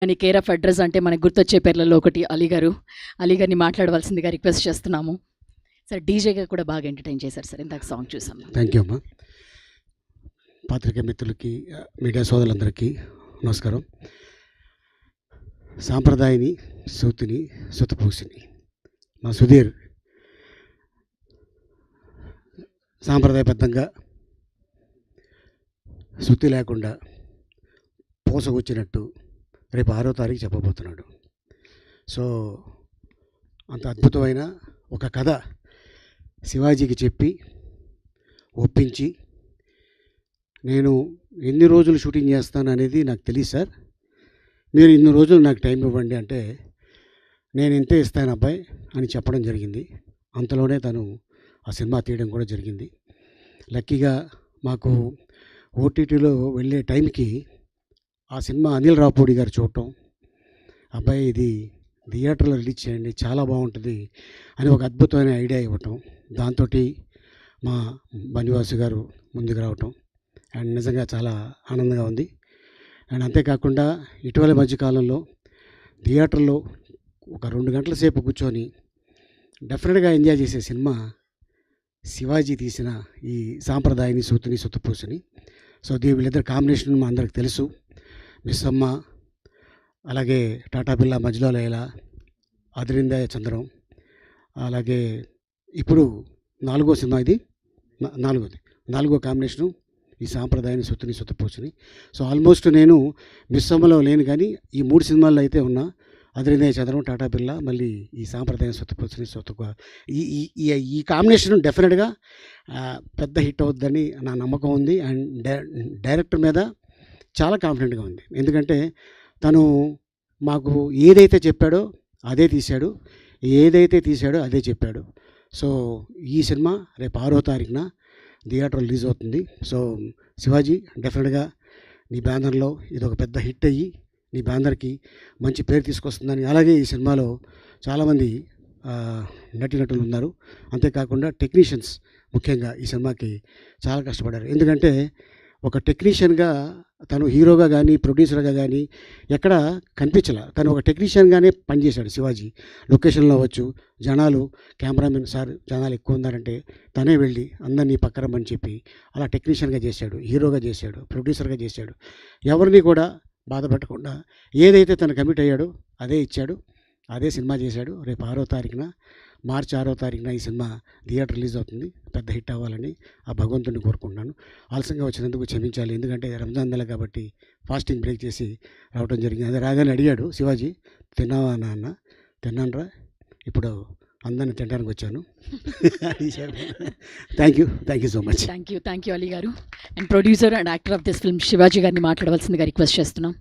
అని care of address అంటే మనకు గుర్తొచ్చే పేర్లలో ఒకటి అలీ గారు. అలీ గారిని మాట్లాడవలసిందిగా రిక్వెస్ట్ చేస్తున్నాము. సార్ డీజేగా కూడా బాగా ఎంటర్టైన్ చేశారు సార్, ఇందాక సాంగ్ చూసాం. థ్యాంక్ యూ అమ్మా. పాత్రికేయ మిత్రులకి, మీడియా సోదరులందరికీ నమస్కారం. సాంప్రదాయని, సూతిని, సుతపూసిని మా సుధీర్ సాంప్రదాయబద్ధంగా శుద్ధి లేకుండా పోసగొచ్చినట్టు రేపు 6వ తారీఖు చెప్పబోతున్నాడు. సో అంత అద్భుతమైన ఒక కథ శివాజీకి చెప్పి ఒప్పించి, నేను ఎన్ని రోజులు షూటింగ్ చేస్తాను అనేది నాకు తెలియదు సార్, మీరు ఇన్ని రోజులు నాకు టైం ఇవ్వండి అంటే నేను ఇంతే ఇస్తాను అబ్బాయి అని చెప్పడం జరిగింది. అంతలోనే తను ఆ సినిమా తీయడం కూడా జరిగింది. లక్కీగా మాకు ఓటీటీలో వెళ్ళే టైంకి ఆ సినిమా అనిల్ రావుపూడి గారు చూడటం, అబ్బాయి ఇది థియేటర్లో రిలీజ్ చేయండి చాలా బాగుంటుంది అని ఒక అద్భుతమైన ఐడియా ఇవ్వటం, దాంతో మా బనివాసు గారు ముందుకు రావటం అండ్ నిజంగా చాలా ఆనందంగా ఉంది. అండ్ అంతేకాకుండా ఇటీవల మధ్యకాలంలో థియేటర్లో ఒక 2 గంటల సేపు కూర్చొని డెఫినెట్గా ఎంజాయ్ చేసే సినిమా శివాజీ తీసిన ఈ సాంప్రదాయని, సూతిని, సుతపూసిని. సో వీళ్ళిద్దరు కాంబినేషన్ మా అందరికి తెలుసు. మిస్ అమ్మ, అలాగే టాటా బిర్లా మధ్యలో లైలా, అదిరిందా చంద్రం, అలాగే ఇప్పుడు 4వ సినిమా, ఇది 4వ కాంబినేషను ఈ సాంప్రదాయాన్ని, సూతిని, సుతపూసిని. సో ఆల్మోస్ట్ నేను మిస్ అమ్మలో లేను, కానీ ఈ 3 సినిమాల్లో అయితే ఉన్నా. అదిరిందా చంద్రం, టాటా బిర్లా, మళ్ళీ ఈ సాంప్రదాయం, సుతపూసిని, ఈ కాంబినేషన్ డెఫినెట్గా పెద్ద హిట్ అవుద్దని నా నమ్మకం ఉంది. అండ్ డైరెక్టర్ మీద చాలా కాన్ఫిడెంట్గా ఉంది. ఎందుకంటే తను మాకు ఏదైతే చెప్పాడో అదే తీశాడు, అదే చెప్పాడు. సో ఈ సినిమా రేపు 6వ తారీఖున థియేటర్ రిలీజ్ అవుతుంది. సో శివాజీ డెఫినెట్గా నీ బ్యానర్లో ఇది ఒక పెద్ద హిట్ అయ్యి నీ బ్యానర్కి మంచి పేరు తీసుకొస్తుందని. అలాగే ఈ సినిమాలో చాలామంది నటీనటులు ఉన్నారు. అంతేకాకుండా టెక్నీషియన్స్ ముఖ్యంగా ఈ సినిమాకి చాలా కష్టపడ్డారు. ఎందుకంటే ఒక టెక్నీషియన్గా తను హీరోగా కానీ ప్రొడ్యూసర్గా కానీ ఎక్కడ కనిపించలే, తను ఒక టెక్నీషియన్గానే పనిచేశాడు శివాజీ. లొకేషన్లో అవ్వచ్చు, జనాలు కెమెరామెన్ సార్ జనాలు ఎక్కువ ఉన్నారంటే తనే వెళ్ళి అందరినీ పక్కరమని చెప్పి అలా టెక్నీషియన్గా చేశాడు, హీరోగా చేశాడు, ప్రొడ్యూసర్గా చేశాడు. ఎవరిని కూడా బాధ పెట్టకుండా ఏదైతే తను కమిట్ అయ్యాడో అదే ఇచ్చాడు, అదే సినిమా చేశాడు. రేపు 6వ తారీఖున, మార్చి 6వ తారీఖున ఈ సినిమా థియేటర్ రిలీజ్ అవుతుంది. పెద్ద హిట్ అవ్వాలని ఆ భగవంతుడిని కోరుకుంటున్నాను. ఆలస్యంగా వచ్చినందుకు క్షమించాలి, ఎందుకంటే రంజాన్ నెల కాబట్టి ఫాస్టింగ్ బ్రేక్ చేసి రావడం జరిగింది. అదే రాగానే అడిగాడు శివాజీ, తిన్నావా నాన్న? తిన్నానరా, ఇప్పుడు అందరిని తినడానికి వచ్చాను. Thank you so much. Thank you Ali గారు. And producer and actor of this film Shivaji గారిని మాట్లాడవలసిందిగా రిక్వెస్ట్ చేస్తున్నాం.